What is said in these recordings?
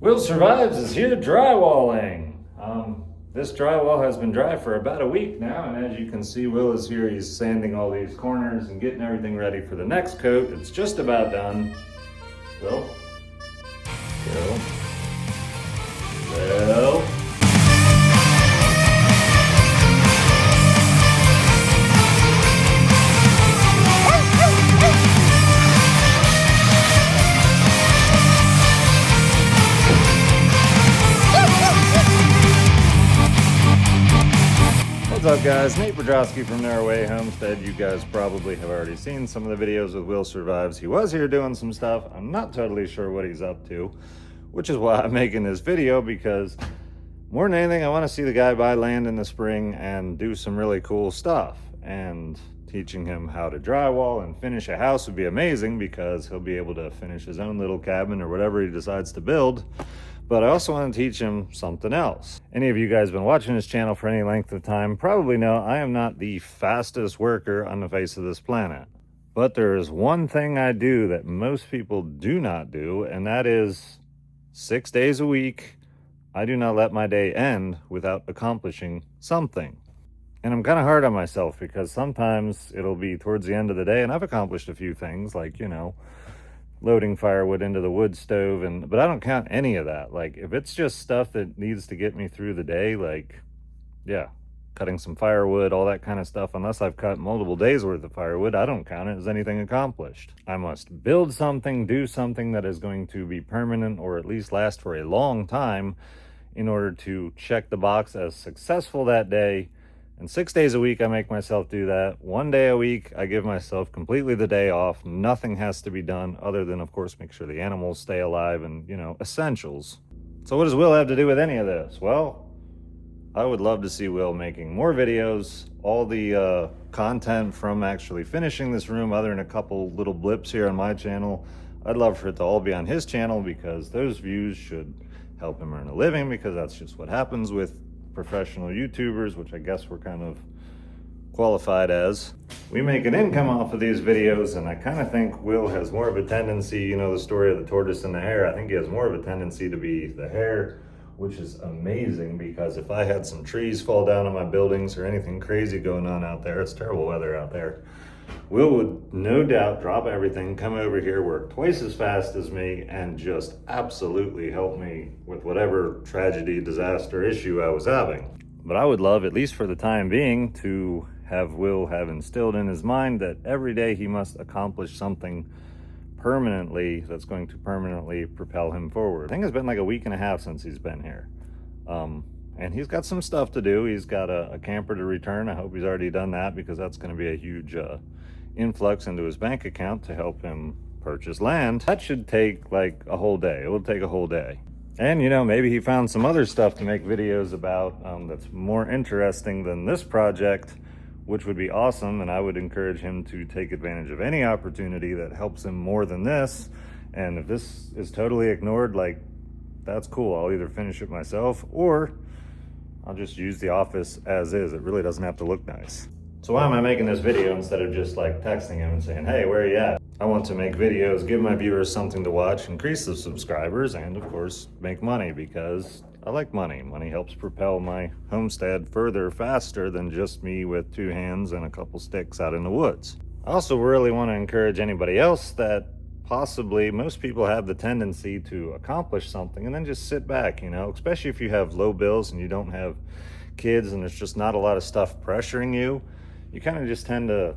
Will Survives is here drywalling. This drywall has been dry for about a week now, and as you can see, Will is here. He's sanding all these corners and getting everything ready for the next coat. It's just about done. Will? Will? What's up, guys? Nate Brodrowski from Norway Homestead. You guys probably have already seen some of the videos with Will Survives. He was here doing some stuff. I'm not totally sure what he's up to, which is why I'm making this video, because more than anything, I want to see the guy buy land in the spring and do some really cool stuff. And teaching him how to drywall and finish a house would be amazing, because he'll be able to finish his own little cabin or whatever he decides to build. But I also want to teach him something else. Any of you guys been watching this channel for any length of time probably know I am not the fastest worker on the face of this planet. But there is one thing I do that most people do not do, and that is 6 days a week, I do not let my day end without accomplishing something. And I'm kind of hard on myself, because sometimes it'll be towards the end of the day and I've accomplished a few things, like, loading firewood into the wood stove, but I don't count any of that. Like, if it's just stuff that needs to get me through the day, like, yeah, cutting some firewood, all that kind of stuff, unless I've cut multiple days worth of firewood, I don't count it as anything accomplished. I must build something, do something that is going to be permanent, or at least last for a long time, in order to check the box as successful that day. And 6 days a week, I make myself do that. 1 day a week, I give myself completely the day off. Nothing has to be done other than, of course, make sure the animals stay alive and, essentials. So what does Will have to do with any of this? Well, I would love to see Will making more videos. All the content from actually finishing this room, other than a couple little blips here on my channel, I'd love for it to all be on his channel, because those views should help him earn a living, because that's just what happens with professional YouTubers, which I guess we're kind of qualified as. We make an income off of these videos, and I kind of think Will has more of a tendency, the story of the tortoise and the hare, I think he has more of a tendency to be the hare, which is amazing, because if I had some trees fall down on my buildings or anything crazy going on out there, it's terrible weather out there, Will would no doubt drop everything, come over here, work twice as fast as me, and just absolutely help me with whatever tragedy, disaster, issue I was having. But I would love, at least for the time being, to have Will have instilled in his mind that every day he must accomplish something permanently that's going to permanently propel him forward. I think it's been like a week and a half since he's been here. And he's got some stuff to do. He's got a camper to return. I hope he's already done that, because that's going to be a huge influx into his bank account to help him purchase land. That should take like a whole day. It will take a whole day. And maybe he found some other stuff to make videos about that's more interesting than this project, which would be awesome. And I would encourage him to take advantage of any opportunity that helps him more than this. And if this is totally ignored, like, that's cool. I'll either finish it myself, or I'll just use the office as is. It really doesn't have to look nice. So why am I making this video instead of just like texting him and saying, hey, where are you at? I want to make videos, give my viewers something to watch, increase the subscribers, and of course, make money, because I like money. Money helps propel my homestead further, faster than just me with 2 hands and a couple sticks out in the woods. I also really want to encourage anybody else that possibly, most people have the tendency to accomplish something and then just sit back, especially if you have low bills and you don't have kids and there's just not a lot of stuff pressuring you. You kind of just tend to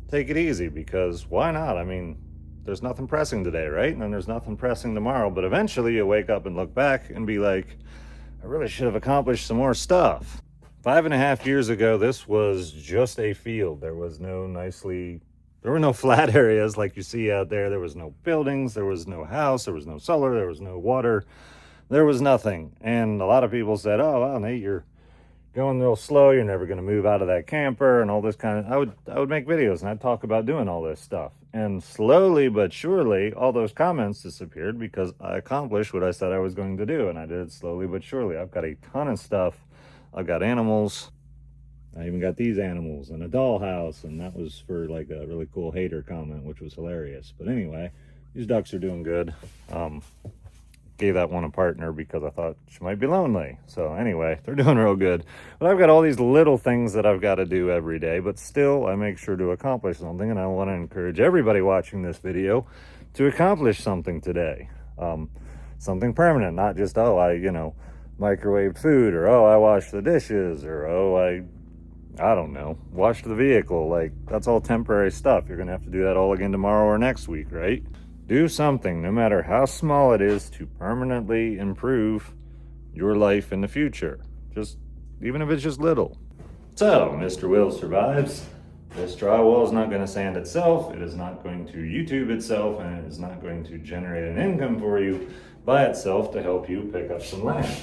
take it easy, because why not? I mean, there's nothing pressing today, right? And then there's nothing pressing tomorrow, but eventually you wake up and look back and be like, I really should have accomplished some more stuff. 5.5 years ago, this was just a field. There were no flat areas like you see out there. There was no buildings, there was no house, there was no solar, there was no water, there was nothing. And a lot of people said, oh, well, Nate, you're going real slow, you're never going to move out of that camper, and all this kind of, I would make videos and I'd talk about doing all this stuff. And slowly but surely, all those comments disappeared, because I accomplished what I said I was going to do, and I did it slowly but surely. I've got a ton of stuff. I've got animals. I even got these animals and a dollhouse, and that was for like a really cool hater comment, which was hilarious. But anyway, these ducks are doing good. gave that one a partner because I thought she might be lonely. So anyway, they're doing real good. But I've got all these little things that I've got to do every day, but still I make sure to accomplish something. And I want to encourage everybody watching this video to accomplish something today. Something permanent, not just, oh, I microwaved food, or oh, I washed the dishes, or oh, I don't know, washed the vehicle. Like, that's all temporary stuff. You're gonna have to do that all again tomorrow or next week, right? Do something, no matter how small it is, to permanently improve your life in the future. Just, even if it's just little. So, Mr. Will survives. This drywall is not going to sand itself, it is not going to YouTube itself, and it is not going to generate an income for you by itself to help you pick up some land.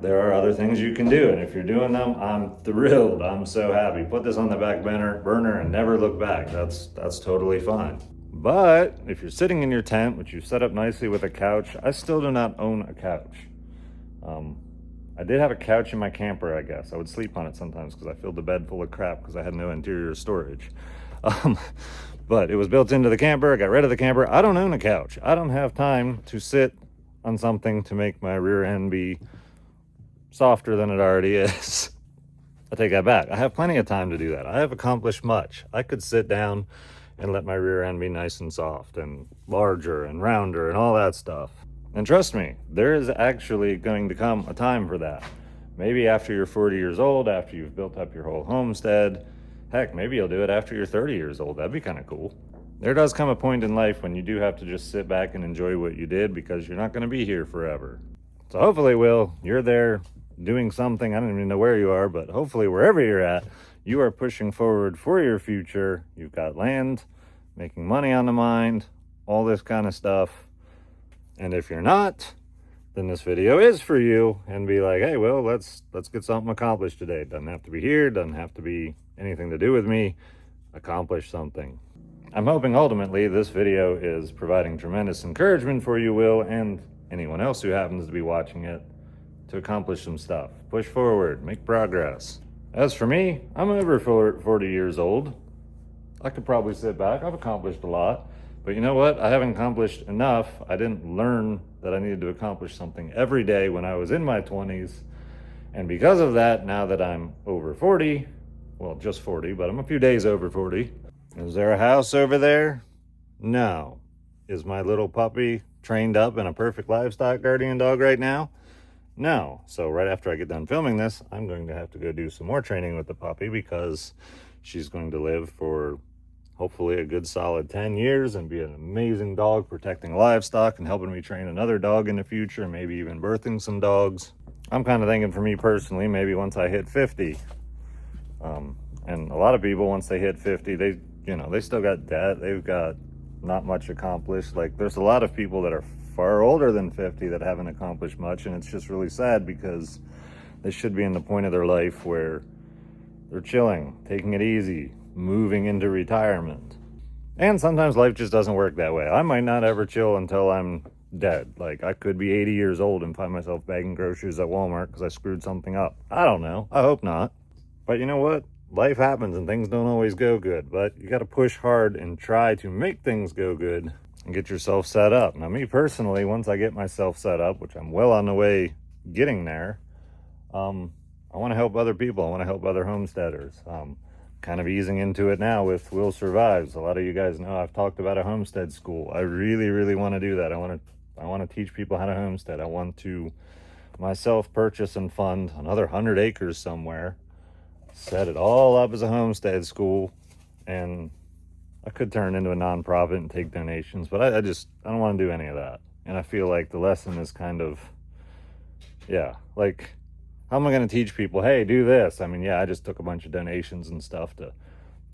There are other things you can do, and if you're doing them, I'm thrilled. I'm so happy. Put this on the back burner and never look back. That's totally fine. But if you're sitting in your tent, which you've set up nicely with a couch, I still do not own a couch. I did have a couch in my camper, I guess. I would sleep on it sometimes because I filled the bed full of crap because I had no interior storage. But it was built into the camper. I got rid of the camper. I don't own a couch. I don't have time to sit on something to make my rear end be softer than it already is. I take that back. I have plenty of time to do that. I have accomplished much. I could sit down and let my rear end be nice and soft and larger and rounder and all that stuff. And trust me, there is actually going to come a time for that. Maybe after you're 40 years old, after you've built up your whole homestead. Heck, maybe you'll do it after you're 30 years old. That'd be kind of cool. There does come a point in life when you do have to just sit back and enjoy what you did because you're not going to be here forever. So hopefully, Will, you're there doing something. I don't even know where you are, but hopefully wherever you're at, you are pushing forward for your future. You've got land, making money on the mind, all this kind of stuff. And if you're not, then this video is for you, and be like, hey, Will, let's get something accomplished today. It doesn't have to be here, doesn't have to be anything to do with me. Accomplish something. I'm hoping ultimately this video is providing tremendous encouragement for you, Will, and anyone else who happens to be watching it, to accomplish some stuff. Push forward, make progress. As for me, I'm over 40 years old. I could probably sit back. I've accomplished a lot. But you know what? I haven't accomplished enough. I didn't learn that I needed to accomplish something every day when I was in my 20s. And because of that, now that I'm over 40, well, just 40, but I'm a few days over 40. Is there a house over there? No. Is my little puppy trained up and a perfect livestock guardian dog right now? No. So right after I get done filming this, I'm going to have to go do some more training with the puppy because she's going to live for hopefully a good solid 10 years and be an amazing dog protecting livestock and helping me train another dog in the future, maybe even birthing some dogs. I'm kind of thinking for me personally, maybe once I hit 50, and a lot of people, once they hit 50, they still got debt. They've got not much accomplished. Like, there's a lot of people that are far older than 50 that haven't accomplished much, and it's just really sad because they should be in the point of their life where they're chilling, taking it easy, moving into retirement. And sometimes life just doesn't work that way. I might not ever chill until I'm dead. Like, I could be 80 years old and find myself bagging groceries at Walmart because I screwed something up. I don't know. I hope not. But you know what? Life happens and things don't always go good. But you got to push hard and try to make things go good and get yourself set up. Now, me personally, once I get myself set up, which I'm well on the way getting there, I want to help other people. I want to help other homesteaders. Kind of easing into it now with Will Survives. A lot of you guys know I've talked about a homestead school. I really, really want to do that. I want to teach people how to homestead. I want to myself purchase and fund another 100 acres somewhere, set it all up as a homestead school, and I could turn into a nonprofit and take donations, but I don't want to do any of that. And I feel like the lesson is kind of, like, how am I going to teach people, hey, do this? I mean, yeah, I just took a bunch of donations and stuff to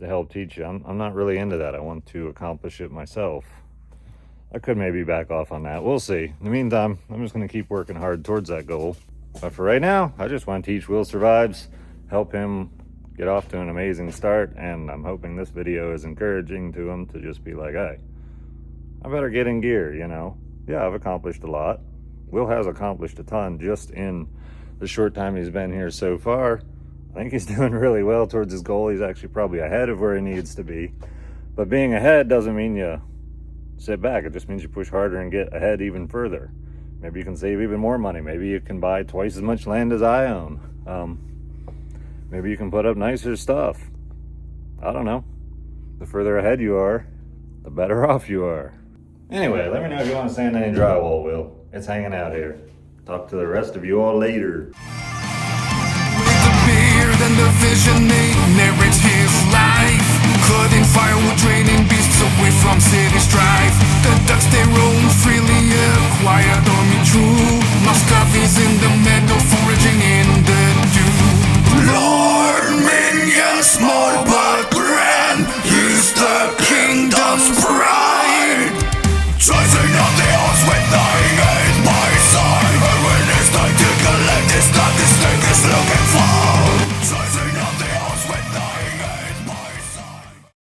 help teach you. I'm not really into that. I want to accomplish it myself. I could maybe back off on that. We'll see. In the meantime, I'm just going to keep working hard towards that goal. But for right now, I just want to teach Will Survives, help him get off to an amazing start, and I'm hoping this video is encouraging to him to just be like, hey, I better get in gear, Yeah, I've accomplished a lot. Will has accomplished a ton just in the short time he's been here so far. I think he's doing really well towards his goal. He's actually probably ahead of where he needs to be. But being ahead doesn't mean you sit back. It just means you push harder and get ahead even further. Maybe you can save even more money. Maybe you can buy twice as much land as I own. Maybe you can put up nicer stuff. I don't know. The further ahead you are, the better off you are. Anyway, let me know if you want to sand any drywall, Will. It's hanging out here. Talk to the rest of you all later. With the beard and the vision, he narrates his life. Cutting firewood, draining beasts away from city strife.